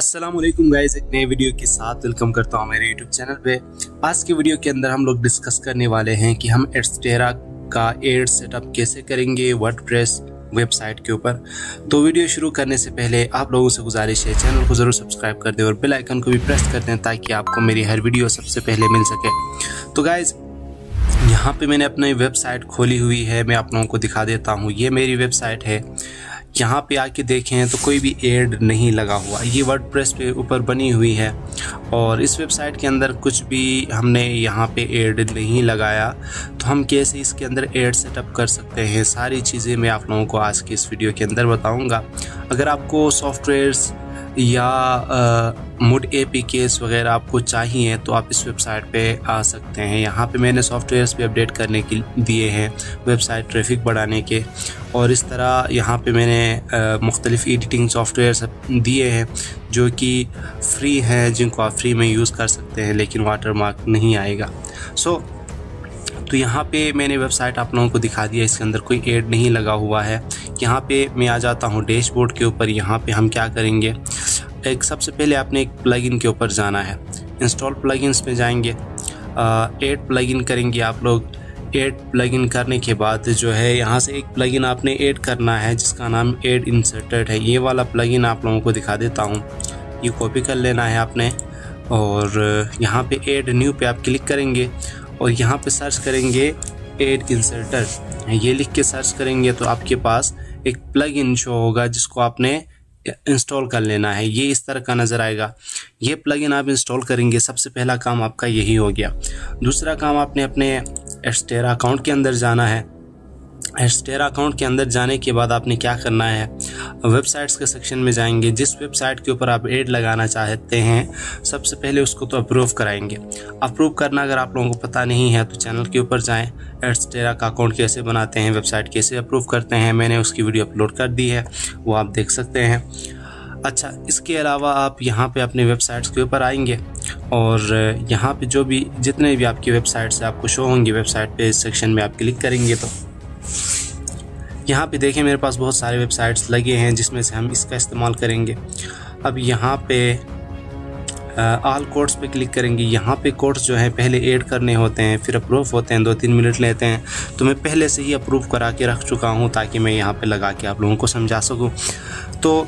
अस्सलाम वालेकुम गाइस, एक नए वीडियो के साथ वेलकम करता हूं मेरे यूट्यूब चैनल पे। आज की वीडियो के अंदर हम लोग डिस्कस करने वाले हैं कि हम एडस्टेरा का एड सेटअप कैसे करेंगे वर्डप्रेस वेबसाइट के ऊपर। तो वीडियो शुरू करने से पहले आप लोगों से गुजारिश है चैनल को ज़रूर सब्सक्राइब कर दें और बेल आइकन को भी प्रेस कर दें ताकि आपको मेरी हर वीडियो सबसे पहले मिल सके। तो गाइस, यहाँ पे मैंने अपनी वेबसाइट खोली हुई है, मैं आप लोगों को दिखा देता हूँ। ये मेरी वेबसाइट है। यहाँ पे आके देखें तो कोई भी एड नहीं लगा हुआ, ये वर्डप्रेस पे ऊपर बनी हुई है और इस वेबसाइट के अंदर कुछ भी हमने यहाँ पे एड नहीं लगाया। तो हम कैसे इसके अंदर एड सेटअप कर सकते हैं, सारी चीज़ें मैं आप लोगों को आज की इस वीडियो के अंदर बताऊँगा। अगर आपको सॉफ्टवेयर्स या मूड एपीकेस वगैरह आपको चाहिए तो आप इस वेबसाइट पे आ सकते हैं। यहाँ पे मैंने सॉफ्टवेयर्स भी अपडेट करने के दिए हैं, वेबसाइट ट्रैफिक बढ़ाने के, और इस तरह यहाँ पे मैंने मुख्तलिफ एडिटिंग सॉफ्टवेयर्स दिए हैं जो कि फ्री हैं, जिनको आप फ्री में यूज़ कर सकते हैं लेकिन वाटरमार्क नहीं आएगा। तो यहाँ पे मैंने वेबसाइट आप लोगों को दिखा दिया, इसके अंदर कोई एड नहीं लगा हुआ है। यहाँ पे मैं आ जाता हूँ डैशबोर्ड के ऊपर। यहाँ पे हम क्या करेंगे, एक सबसे पहले आपने एक प्लगइन के ऊपर जाना है, इंस्टॉल प्लगइन्स में जाएंगे, ऐड प्लगइन करेंगे आप लोग। ऐड प्लगइन करने के बाद जो है यहाँ से एक प्लगइन आपने ऐड करना है जिसका नाम ऐड इंसर्टेड है। ये वाला प्लगइन आप लोगों को दिखा देता हूँ, ये कॉपी कर लेना है आपने और यहाँ पे ऐड न्यू पे आप क्लिक करेंगे और यहाँ पे सर्च करेंगे ऐड इंसर्टर। ये लिख के सर्च करेंगे तो आपके पास एक प्लगइन शो होगा जिसको आपने इंस्टॉल कर लेना है। ये इस तरह का नज़र आएगा। ये प्लगइन आप इंस्टॉल करेंगे, सबसे पहला काम आपका यही हो गया। दूसरा काम आपने अपने एडस्टेरा अकाउंट के अंदर जाना है। एडस्टेरा अकाउंट के अंदर जाने के बाद आपने क्या करना है, वेबसाइट्स के सेक्शन में जाएंगे। जिस वेबसाइट के ऊपर आप ऐड लगाना चाहते हैं सबसे पहले उसको तो अप्रूव कराएंगे। अप्रूव करना अगर आप लोगों को पता नहीं है तो चैनल के ऊपर जाएं, एडस्टेरा का अकाउंट कैसे बनाते हैं, वेबसाइट कैसे अप्रूव करते हैं, मैंने उसकी वीडियो अपलोड कर दी है, वो आप देख सकते हैं। अच्छा, इसके अलावा आप यहाँ पे अपने वेबसाइट्स के ऊपर आएंगे और यहाँ पे जो भी जितने भी आपकी वेबसाइट्स आपको शो होंगी वेबसाइट पे सेक्शन में आप क्लिक करेंगे तो यहाँ पे देखें मेरे पास बहुत सारे वेबसाइट्स लगे हैं जिसमें से हम इसका इस्तेमाल करेंगे। अब यहाँ पे ऑल कोड्स पे क्लिक करेंगे। यहाँ पे कोड्स जो हैं पहले ऐड करने होते हैं, फिर अप्रूव होते हैं, 2-3 मिनट लेते हैं। तो मैं पहले से ही अप्रूव करा के रख चुका हूँ ताकि मैं यहाँ पे लगा के आप लोगों को समझा सकूँ। तो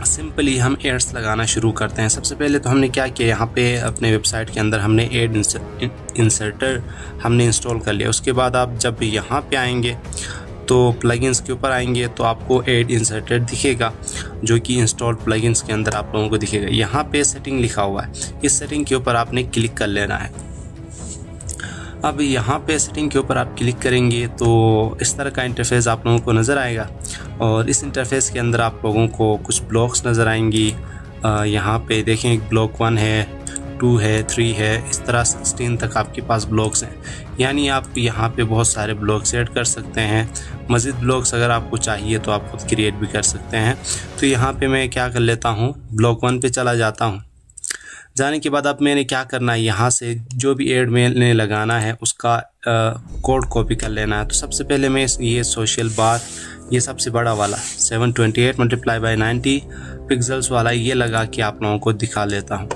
सिंपली हम एड्स लगाना शुरू करते हैं। सबसे पहले तो हमने क्या किया, यहाँ पे अपने वेबसाइट के अंदर हमने ऐड इंसर्टर हमने इंस्टॉल कर लिया। उसके बाद आप जब यहाँ पे आएंगे तो प्लगइन्स के ऊपर आएंगे तो आपको ऐड इंसर्टेड दिखेगा जो कि इंस्टॉल प्लगइन्स के अंदर आप लोगों को दिखेगा। यहाँ पे सेटिंग लिखा हुआ है, इस सेटिंग के ऊपर आपने क्लिक कर लेना है। अब यहाँ पे सेटिंग के ऊपर आप क्लिक करेंगे तो इस तरह का इंटरफेस आप लोगों को नज़र आएगा और इस इंटरफेस के अंदर आप लोगों को कुछ ब्लॉक्स नज़र आएंगी। यहाँ पे देखें ब्लॉक 1 है, 2 है, 3 है, इस तरह 16 तक आपके पास ब्लॉक्स हैं। यानी आप यहाँ पे बहुत सारे ब्लॉक्स ऐड कर सकते हैं। मज़ीद ब्लॉक्स अगर आपको चाहिए तो आप खुद क्रिएट भी कर सकते हैं। तो यहाँ पे मैं क्या कर लेता हूँ, ब्लॉक 1 पे चला जाता हूँ। जाने के बाद अब मैंने क्या करना है, यहाँ से जो भी ऐड मैंने लगाना है उसका कोड कॉपी कर लेना है। तो सबसे पहले मैं ये सोशल बार, ये सबसे बड़ा वाला 728 × 90 पिक्सल्स वाला ये लगा के आप लोगों को दिखा लेता हूँ।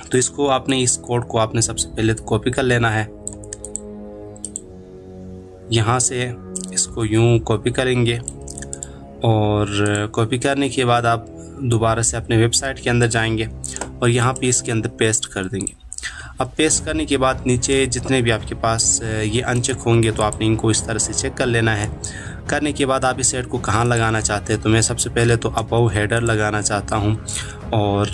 तो इसको आपने इस कोड को आपने सबसे पहले तो कॉपी कर लेना है। यहाँ से इसको यूं कॉपी करेंगे और कॉपी करने के बाद आप दोबारा से अपने वेबसाइट के अंदर जाएंगे और यहाँ पे इसके अंदर पेस्ट कर देंगे। अब पेस्ट करने के बाद नीचे जितने भी आपके पास ये अनचेक होंगे तो आपने इनको इस तरह से चेक कर लेना है। करने के बाद आप इस ऐड को कहाँ लगाना चाहते हैं, तो मैं सबसे पहले तो अबव हेडर लगाना चाहता हूँ और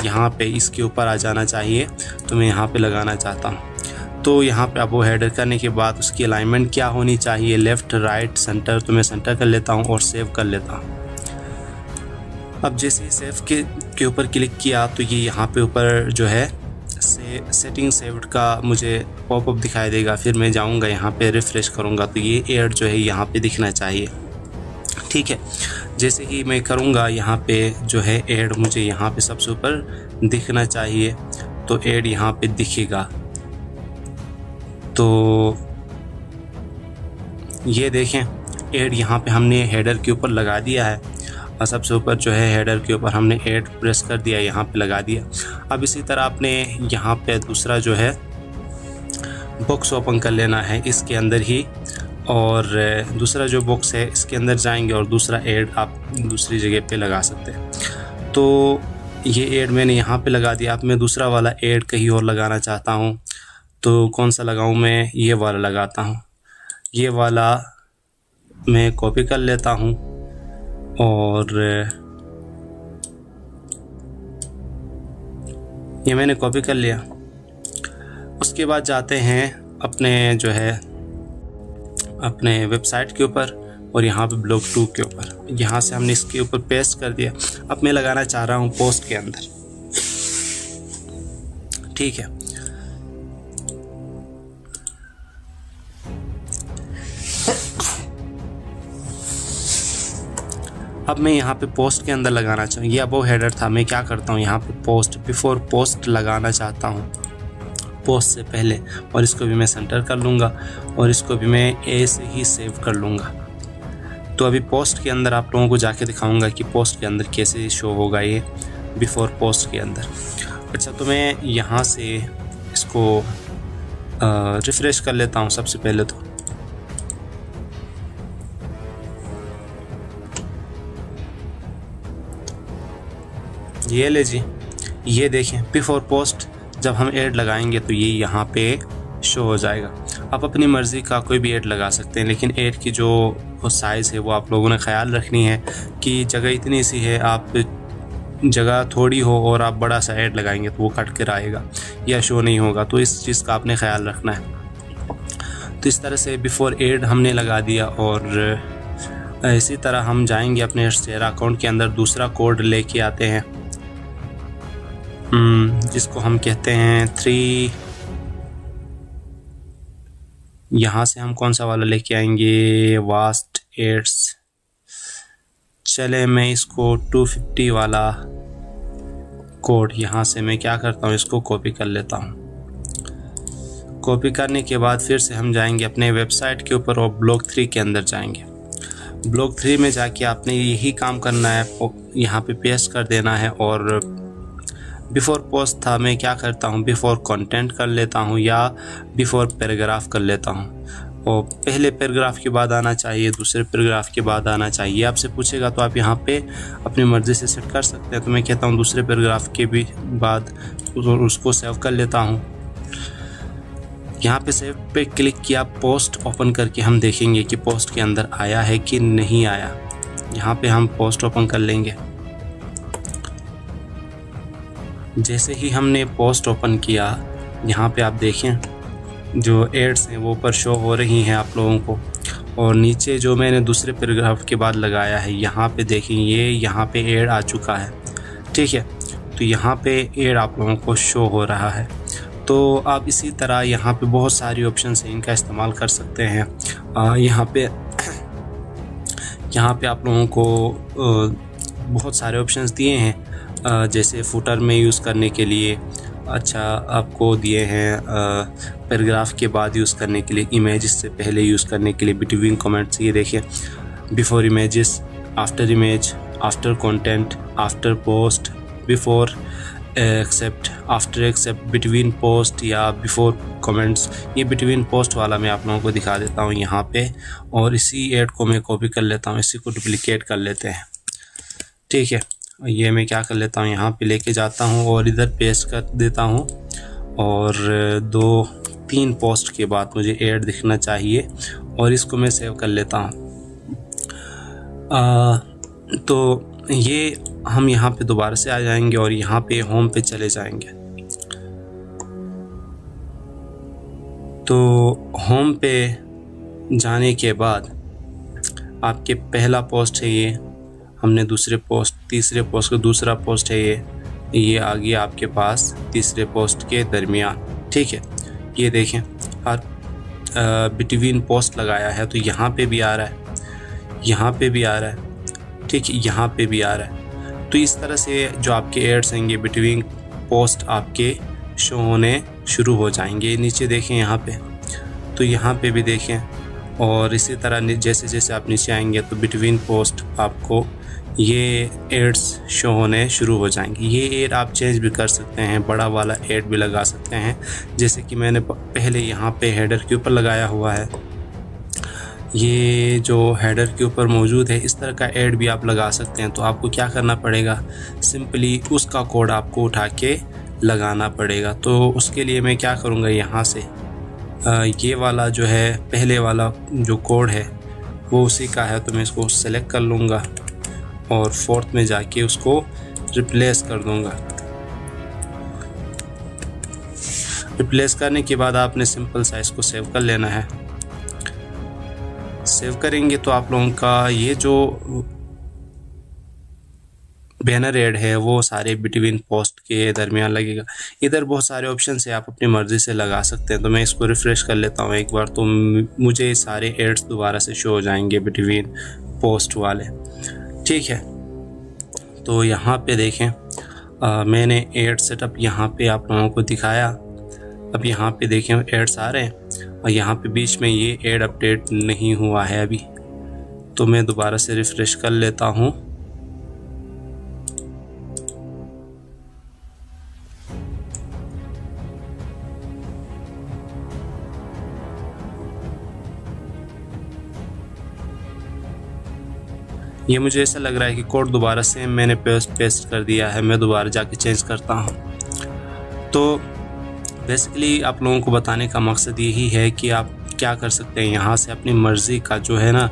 यहाँ पे इसके ऊपर आ जाना चाहिए, तो मैं यहाँ पे लगाना चाहता हूँ। तो यहाँ पे अबव हेडर करने के बाद उसकी अलाइनमेंट क्या होनी चाहिए, लेफ़्ट, राइट, सेंटर, तो मैं सेंटर कर लेता हूँ और सेव कर लेता हूँ। अब जैसे ही सेव के ऊपर क्लिक किया तो ये यहाँ पे ऊपर जो है सेटिंग सेव्ड का मुझे पॉपअप दिखाई देगा। फिर मैं जाऊँगा यहाँ पे रिफ़्रेश करूँगा तो ये ऐड जो है यहाँ पे दिखना चाहिए। ठीक है, जैसे ही मैं करूँगा यहाँ पे जो है ऐड मुझे यहाँ पे सबसे ऊपर दिखना चाहिए, तो ऐड यहाँ पे दिखेगा। तो ये देखें ऐड यहाँ पे हमने हेडर के ऊपर लगा दिया है। और सबसे ऊपर जो है हेडर के ऊपर हमने ऐड प्रेस कर दिया, यहाँ पे लगा दिया। अब इसी तरह आपने यहाँ पे दूसरा जो है बॉक्स ओपन कर लेना है इसके अंदर ही, और दूसरा जो बॉक्स है इसके अंदर जाएंगे और दूसरा ऐड आप दूसरी जगह पे लगा सकते हैं। तो ये ऐड मैंने यहाँ पे लगा दिया। अब मैं दूसरा वाला ऐड कहीं और लगाना चाहता हूँ, तो कौन सा लगाऊँ मैं? ये वाला लगाता हूँ। ये वाला मैं कॉपी कर लेता हूँ और ये मैंने कॉपी कर लिया। उसके बाद जाते हैं अपने जो है अपने वेबसाइट के ऊपर और यहाँ पे ब्लॉग 2 के ऊपर, यहाँ से हमने इसके ऊपर पेस्ट कर दिया। अब मैं लगाना चाह रहा हूँ पोस्ट के अंदर, ठीक है। अब मैं यहाँ पे पोस्ट के अंदर लगाना चाहूँ, ये अबव हेडर था, मैं क्या करता हूँ यहाँ पे पोस्ट बिफोर पोस्ट लगाना चाहता हूँ पोस्ट से पहले, और इसको भी मैं सेंटर कर लूँगा और इसको भी मैं ए से ही सेव कर लूँगा। तो अभी पोस्ट के अंदर आप लोगों को जाके दिखाऊंगा कि पोस्ट के अंदर कैसे शो होगा ये बिफोर पोस्ट के अंदर। अच्छा, तो मैं यहाँ से इसको रिफ्रेश कर लेता हूँ सबसे पहले। तो ये ले जी, ये देखें बिफोर पोस्ट जब हम ऐड लगाएंगे तो ये यहाँ पे शो हो जाएगा। आप अपनी मर्ज़ी का कोई भी ऐड लगा सकते हैं, लेकिन ऐड की जो साइज़ है वो आप लोगों ने ख्याल रखनी है कि जगह इतनी सी है, आप जगह थोड़ी हो और आप बड़ा सा ऐड लगाएंगे तो वो कट कर आएगा या शो नहीं होगा। तो इस चीज़ का आपने ख्याल रखना है। तो इस तरह से बिफोर ऐड हमने लगा दिया, और इसी तरह हम जाएंगे अपने एडस्टेरा अकाउंट के अंदर, दूसरा कोड लेके आते हैं जिसको हम कहते हैं 3। यहाँ से हम कौन सा वाला लेके आएंगे? Vast aids. चले मैं इसको 250 वाला कोड यहाँ से मैं क्या करता हूँ, इसको कॉपी कर लेता हूँ। कॉपी करने के बाद फिर से हम जाएंगे अपने वेबसाइट के ऊपर और ब्लॉग 3 के अंदर जाएंगे। ब्लॉग 3 में जाके आपने यही काम करना है, यहाँ पे पेस्ट कर देना है। और बिफोर पोस्ट था, मैं क्या करता हूँ बिफोर कंटेंट कर लेता हूँ या बिफोर पैराग्राफ कर लेता हूँ। और पहले पैराग्राफ के बाद आना चाहिए, दूसरे पैराग्राफ के बाद आना चाहिए। आपसे पूछेगा तो आप यहाँ पे अपनी मर्ज़ी से सेट कर सकते हैं। तो मैं कहता हूँ दूसरे पैराग्राफ के भी बाद उसको सेव कर लेता हूँ। यहाँ पे सेव पे क्लिक किया, पोस्ट ओपन करके हम देखेंगे कि पोस्ट के अंदर आया है कि नहीं आया। यहाँ पे हम पोस्ट ओपन कर लेंगे। जैसे ही हमने पोस्ट ओपन किया, यहाँ पे आप देखें जो एड्स हैं वो ऊपर शो हो रही हैं आप लोगों को, और नीचे जो मैंने दूसरे पैराग्राफ के बाद लगाया है यहाँ पे देखें, ये यहाँ पे ऐड आ चुका है, ठीक है। तो यहाँ पे ऐड आप लोगों को शो हो रहा है। तो आप इसी तरह यहाँ पे बहुत सारी ऑप्शन हैं, इनका इस्तेमाल कर सकते हैं। यहाँ पे आप लोगों को बहुत सारे ऑप्शंस दिए हैं, जैसे फुटर में यूज़ करने के लिए, अच्छा आपको दिए हैं पैराग्राफ के बाद यूज़ करने के लिए, इमेजेस से पहले यूज़ करने के लिए, बिटवीन कमेंट्स। ये देखिए before images, after image, after content, after post, before accept, after accept, between post या बिफोर कमेंट्स। ये बिटवीन पोस्ट वाला मैं आप लोगों को दिखा देता हूँ यहाँ पे, और इसी ऐड को मैं कॉपी कर लेता हूँ, इसी को डुप्लिकेट कर लेते हैं, ठीक है। ये मैं क्या कर लेता हूँ, यहाँ पे लेके जाता हूँ और इधर पेस्ट कर देता हूँ, और 2-3 पोस्ट के बाद मुझे ऐड दिखना चाहिए, और इसको मैं सेव कर लेता हूँ। तो ये हम यहाँ पे दोबारा से आ जाएंगे और यहाँ पे होम पे चले जाएंगे। तो होम पे जाने के बाद आपके पहला पोस्ट है ये, हमने दूसरे पोस्ट, तीसरे पोस्ट का दूसरा पोस्ट है ये आ गया आपके पास तीसरे पोस्ट के दरमियान, ठीक है। ये देखें हर बिटवीन पोस्ट लगाया है, तो यहाँ पे भी आ रहा है, यहाँ पे भी आ रहा है, ठीक है, यहाँ पे भी आ रहा है। तो इस तरह से जो आपके एड्स होंगे बिटवीन पोस्ट आपके शो होने शुरू हो जाएंगे। नीचे देखें यहाँ पे, तो यहाँ पे भी देखें, और इसी तरह जैसे जैसे आप नीचे आएंगे तो बिटवीन पोस्ट आपको ये एड्स शो होने शुरू हो जाएंगे। ये एड आप चेंज भी कर सकते हैं, बड़ा वाला एड भी लगा सकते हैं, जैसे कि मैंने पहले यहाँ पे हेडर के ऊपर लगाया हुआ है। ये जो हेडर के ऊपर मौजूद है, इस तरह का ऐड भी आप लगा सकते हैं। तो आपको क्या करना पड़ेगा, सिंपली उसका कोड आपको उठा के लगाना पड़ेगा। तो उसके लिए मैं क्या करूँगा, यहाँ से ये वाला जो है पहले वाला जो कोड है वो उसी का है, तो मैं इसको सेलेक्ट कर लूँगा और फोर्थ में जाके उसको रिप्लेस कर दूँगा। रिप्लेस करने के बाद आपने सिंपल सा इसको सेव कर लेना है। सेव करेंगे तो आप लोगों का ये जो बैनर ऐड है वो सारे बिटवीन पोस्ट के दरमियान लगेगा। इधर बहुत सारे ऑप्शन है, आप अपनी मर्ज़ी से लगा सकते हैं। तो मैं इसको रिफ़्रेश कर लेता हूँ एक बार, तो मुझे सारे एड्स दोबारा से शो हो जाएंगे बिटवीन पोस्ट वाले। ठीक है, तो यहाँ पे देखें मैंने एड सेटअप यहाँ पे आप लोगों को दिखाया। अब यहाँ पे देखें एड्स आ रहे हैं और यहाँ पे बीच में ये एड अपडेट नहीं हुआ है अभी, तो मैं दोबारा से रिफ़्रेश कर लेता हूँ। ये मुझे ऐसा लग रहा है कि कोड दोबारा से मैंने पेस्ट कर दिया है, मैं दोबारा जाके चेंज करता हूँ। तो बेसिकली आप लोगों को बताने का मकसद यही है कि आप क्या कर सकते हैं, यहाँ से अपनी मर्ज़ी का जो है ना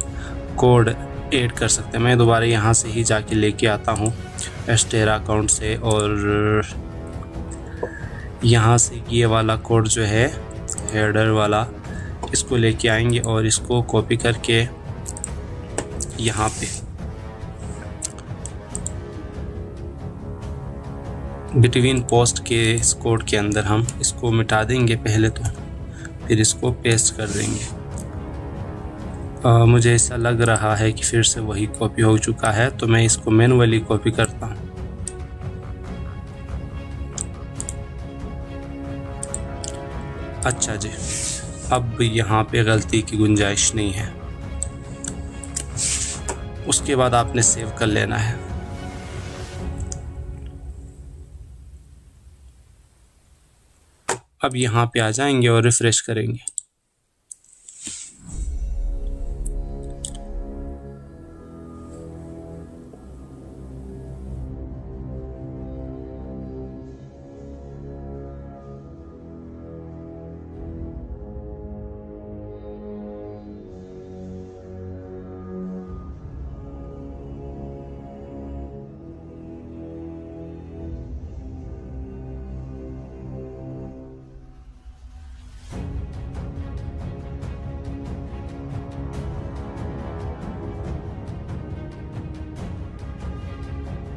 कोड ऐड कर सकते हैं। मैं दोबारा यहाँ से ही जाके लेके आता हूँ एस्टेरा अकाउंट से, और यहाँ से ये वाला कोड जो है हेडर वाला, इसको लेके आएंगे और इसको कॉपी करके यहाँ पे बिटवीन पोस्ट के इस कोड के अंदर हम इसको मिटा देंगे पहले, तो फिर इसको पेस्ट कर देंगे। मुझे ऐसा लग रहा है कि फिर से वही कॉपी हो चुका है, तो मैं इसको मैन्युअली कॉपी करता हूँ। अच्छा जी, अब यहाँ पे गलती की गुंजाइश नहीं है। उसके बाद आपने सेव कर लेना है। अब यहाँ पे आ जाएंगे और रिफ़्रेश करेंगे।